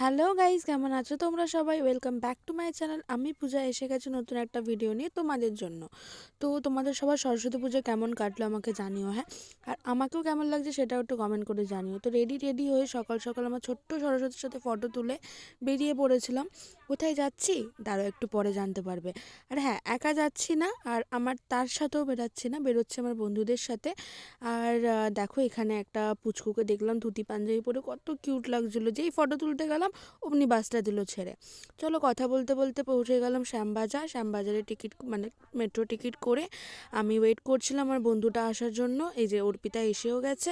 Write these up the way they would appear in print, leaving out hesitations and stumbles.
Hello guys, কেমন আছো তোমরা সবাই? Welcome back to my channel. আমি পূজা এসে গেছি নতুন একটা ভিডিও নিয়ে তোমাদের জন্য। তো তোমাদের সবার সরস্বতী পুজো কেমন কাটলো আমাকে জানিও, হ্যাঁ। আর আমাকেও কেমন লাগছে সেটাও একটু কমেন্ট করে জানিও। তো রেডি হয়ে সকাল সকাল আমার ছোট্ট সরস্বতীর সাথে ফটো তুলে বেরিয়ে পড়েছিলাম। কোথায় যাচ্ছি দাঁড়াও, একটু পরে জানতে পারবে। আর হ্যাঁ, একা যাচ্ছি না, আর আমার তার সাথেও বেরোচ্ছি না, বেরোচ্ছে আমার বন্ধুদের সাথে। আর দেখো, এখানে একটা পুচকুকে দেখলাম ধুতি পাঞ্জাবি পরে, কত কিউট লাগছিলো। যেই ফটো তুলতে গেলাম অমনি বাসটা দিল ছেড়ে। চলো, কথা বলতে বলতে পৌঁছে গেলাম শ্যামবাজারে টিকিট মানে মেট্রো টিকিট করে আমি ওয়েট করছিলাম আমার বন্ধুটা আসার জন্য। এই যে অর্পিতা এসেও গেছে,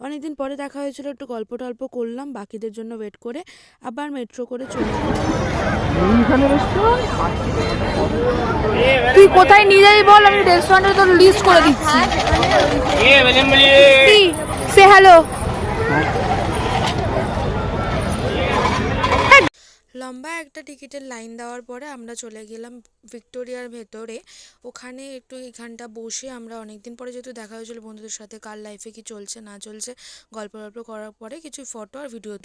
অনেকদিন পরে দেখা হয়েছিল, একটু গল্প টল্প করলাম, বাকিদের জন্য ওয়েট করে আবার মেট্রো করে চলে গেলাম। তুই কোথায় নিয়ে যাবি বল, আমি রেস্টুরেন্টে তোর লিস্ট করে দিচ্ছি। সে হ্যালো। লম্বা একটা টিকিটের লাইন দেওয়ার পরে আমরা চলে গেলাম ভিক্টোরিয়ার ভেতরে। ওখানে একটু এখানটা বসে আমরা অনেকদিন পরে যেহেতু দেখা হয়েছিল বন্ধুদের সাথে, কার লাইফে কি চলছে না চলছে গল্প করার পরে কিছু ফটো আর ভিডিও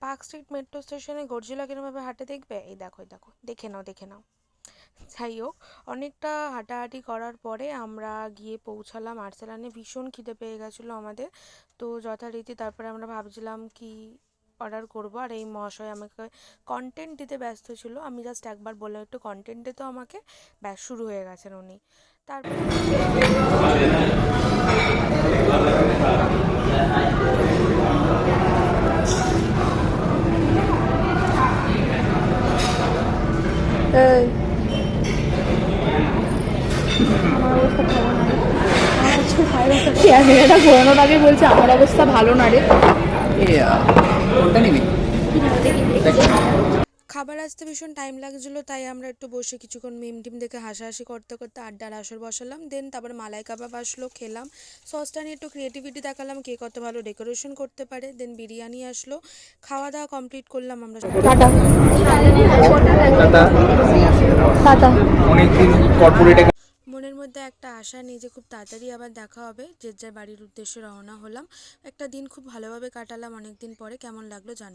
পার্ক স্ট্রিট মেট্রো স্টেশনে গর্জিলা কিরমভাবে হাঁটে দেখবে, এই দেখো দেখে নাও। যাই হোক, অনেকটা হাঁটাহাঁটি করার পরে আমরা গিয়ে পৌঁছালাম আর্সেলানে। ভীষণ খিদে পেয়ে গেছিলো আমাদের। তো যথারীতি তারপরে আমরা ভাবছিলাম কি অর্ডার করবো, আর এই মহাশয় আমাকে কন্টেন্ট দিতে ব্যস্ত ছিল। আমি জাস্ট একবার বললাম একটু কন্টেন্ট দিতে আমাকে, ব্যাস শুরু হয়ে গেছেন উনি। তারপরে ক্যামেরাটা ঘোরানোর আগে বলছে আমার অবস্থা ভালো না রে। খাবার আসতে ভীষণ টাইম লাগছিলো, তাই আমরা একটু বসে কিছুক্ষণ মিম টিম দেখে হাসাহাসি করতে করতে আড্ডার আসর বসালাম। দেন তারপরে মালাই কাবাব আসলো, খেলাম। সসটা নিয়ে একটু ক্রিয়েটিভিটি দেখালাম কে কত ভালো ডেকোরেশন করতে পারে। দেন বিরিয়ানি আসলো, খাওয়া দাওয়া কমপ্লিট করলাম আমরা। মনের মধ্যে একটা আশা নেই যে খুব তাড়াতাড়ি আবার দেখা হবে, যে যার বাড়ির উদ্দেশ্যে রওনা হলাম। একটা দিন খুব ভালোভাবে কাটালাম অনেক দিন পরে। কেমন লাগলো জান।